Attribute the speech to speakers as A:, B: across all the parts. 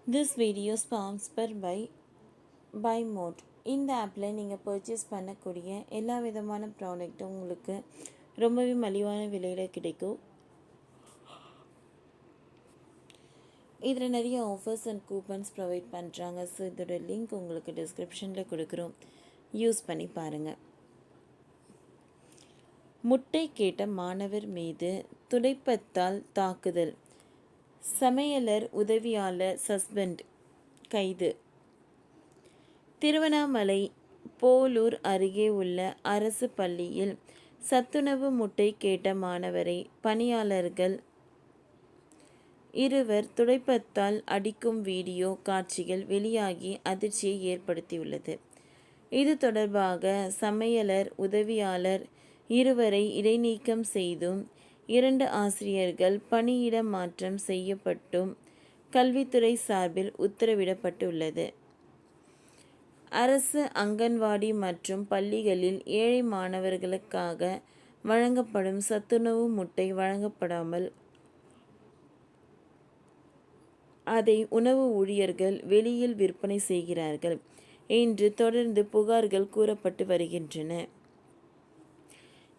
A: This video sponsored by Mode. இந்த ஆப்பில் நீங்கள் பர்ச்சேஸ் பண்ணக்கூடிய எல்லா விதமான ப்ராடக்ட்டும் உங்களுக்கு ரொம்பவே மலிவான விலையில் கிடைக்கும். இதில் நிறைய ஆஃபர்ஸ் அண்ட் கூப்பன்ஸ் ப்ரொவைட் பண்ணுறாங்க. ஸோ இதோட லிங்க் உங்களுக்கு டிஸ்கிரிப்ஷனில் கொடுக்குறோம், யூஸ் பண்ணி பாருங்கள். முட்டை கேட்ட மாணவர் மீது துடைப்பத்தால் தாக்குதல், சமையலர் உதவியாளர் சஸ்பெண்ட், கைது. திருவண்ணாமலை போலூர் அருகே உள்ள அரசு பள்ளியில் சத்துணவு முட்டை கேட்ட மாணவரை பணியாளர்கள் இருவர் துடைப்பத்தால் அடிக்கும் வீடியோ காட்சிகள் வெளியாகி அதிர்ச்சியை ஏற்படுத்தியுள்ளது. இது தொடர்பாக சமையலர் உதவியாளர் இருவரை இடைநீக்கம் செய்தும் 2 ஆசிரியர்கள் பணியிட மாற்றம் செய்யப்பட்டும் கல்வித்துறை சார்பில் உத்தரவிடப்பட்டுள்ளது. அரசு அங்கன்வாடி மற்றும் பள்ளிகளில் ஏழை மாணவர்களுக்காக வழங்கப்படும் சத்துணவு முட்டை வழங்கப்படாமல் அதை உணவு ஊழியர்கள் வெளியில் விற்பனை செய்கிறார்கள் என்று தொடர்ந்து புகார்கள் கூறப்பட்டு வருகின்றன.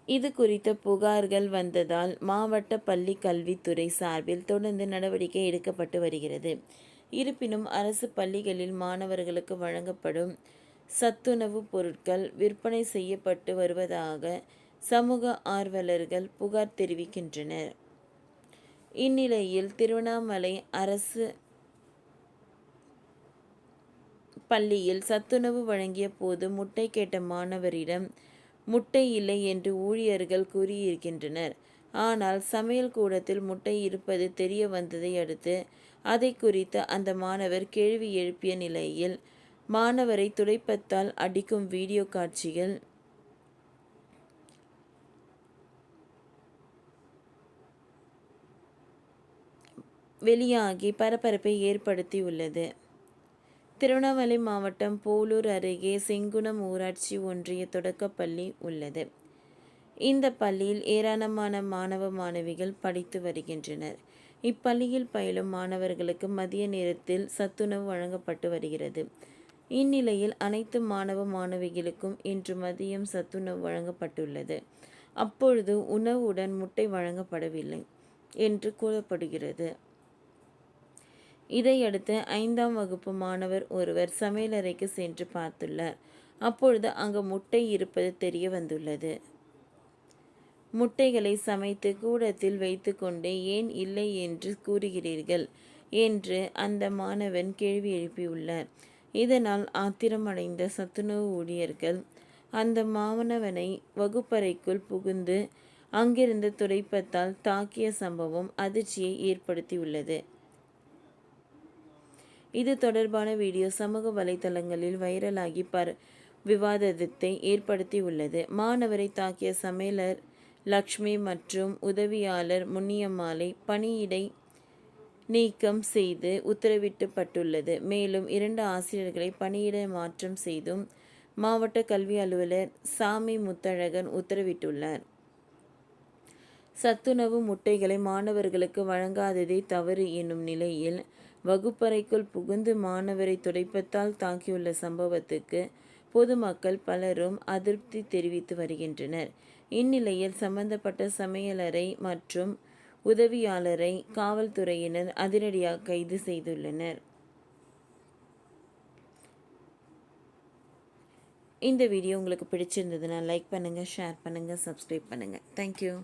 A: இது குறித்த புகார்கள் வந்ததால் மாவட்ட பள்ளி கல்வித்துறை சார்பில் தொடர்ந்து நடவடிக்கை எடுக்கப்பட்டு வருகிறது. இருப்பினும் அரசு பள்ளிகளில் மாணவர்களுக்கு வழங்கப்படும் சத்துணவு பொருட்கள் விற்பனை செய்யப்பட்டு வருவதாக சமூக ஆர்வலர்கள் புகார் தெரிவிக்கின்றனர். இந்நிலையில் திருவண்ணாமலை அரசு பள்ளியில் சத்துணவு வழங்கிய போது முட்டை கேட்ட மாணவரிடம் முட்டை இல்லை என்று ஊழியர்கள் கூறியிருக்கின்றனர். ஆனால் சமையல் கூடத்தில் முட்டை இருப்பது தெரிய வந்ததை அடுத்து அதை குறித்து அந்த மாணவர் கேள்வி எழுப்பிய நிலையில் மாணவரை துடைப்பத்தால் அடிக்கும் வீடியோ காட்சிகள் வெளியாகி பரபரப்பை ஏற்படுத்தியுள்ளது. திருவண்ணாமலை மாவட்டம் போலூர் அருகே செங்குணம் ஊராட்சி ஒன்றிய தொடக்கப்பள்ளி உள்ளது. இந்த பள்ளியில் ஏராளமான மாணவ மாணவிகள் படித்து வருகின்றனர். இப்பள்ளியில் பயிலும் மாணவர்களுக்கு மதிய நேரத்தில் சத்துணவு வழங்கப்பட்டு வருகிறது. இந்நிலையில் அனைத்து மாணவ மாணவிகளுக்கும் இன்று மதியம் சத்துணவு வழங்கப்பட்டுள்ளது. அப்பொழுது உணவுடன் முட்டை வழங்கப்படவில்லை என்று கூறப்படுகிறது. இதையடுத்து 5ஆம் வகுப்பு மாணவர் ஒருவர் சமையலறைக்கு சென்று பார்த்துள்ளார். அப்பொழுது அங்கு முட்டை இருப்பது தெரிய வந்துள்ளது. முட்டைகளை சமைத்து கூடத்தில் வைத்துக்கொண்டு ஏன் இல்லை என்று கூறுகிறீர்கள் என்று அந்த மாணவன் கேள்வி எழுப்பியுள்ளார். இதனால் ஆத்திரமடைந்த சத்துணவு ஊழியர்கள் அந்த மாணவனை வகுப்பறைக்குள் புகுந்து அங்கிருந்த துடைப்பத்தால் தாக்கிய சம்பவம் அதிர்ச்சியை ஏற்படுத்தியுள்ளது. இது தொடர்பான வீடியோ சமூக வலைதளங்களில் வைரலாகி விவாதத்தை ஏற்படுத்தியுள்ளது. மாணவரை தாக்கிய சமையலர் லக்ஷ்மி மற்றும் உதவியாளர் முனியம்மாளை பணியிடை நீக்கம் செய்து உத்தரவிடப்பட்டுள்ளது. மேலும் 2 ஆசிரியர்களை பணியிட மாற்றம் செய்தும் மாவட்ட கல்வி அலுவலர் சாமி முத்தழகன் உத்தரவிட்டுள்ளார். சத்துணவு முட்டைகளை மாணவர்களுக்கு வழங்காததே தவறு என்னும் நிலையில் வகுப்பறைக்குள் புகுந்து மாணவரை துடைப்பத்தால் தாக்கியுள்ள சம்பவத்துக்கு பொதுமக்கள் பலரும் அதிருப்தி தெரிவித்து வருகின்றனர். இந்நிலையில் சம்பந்தப்பட்ட சமையலறை மற்றும் உதவியாளரை காவல்துறையினர் அதிரடியாக கைது செய்துள்ளனர். இந்த வீடியோ உங்களுக்கு பிடிச்சிருந்ததுன்னா லைக் பண்ணுங்கள், ஷேர் பண்ணுங்கள், சப்ஸ்கிரைப் பண்ணுங்கள். தேங்க்யூ.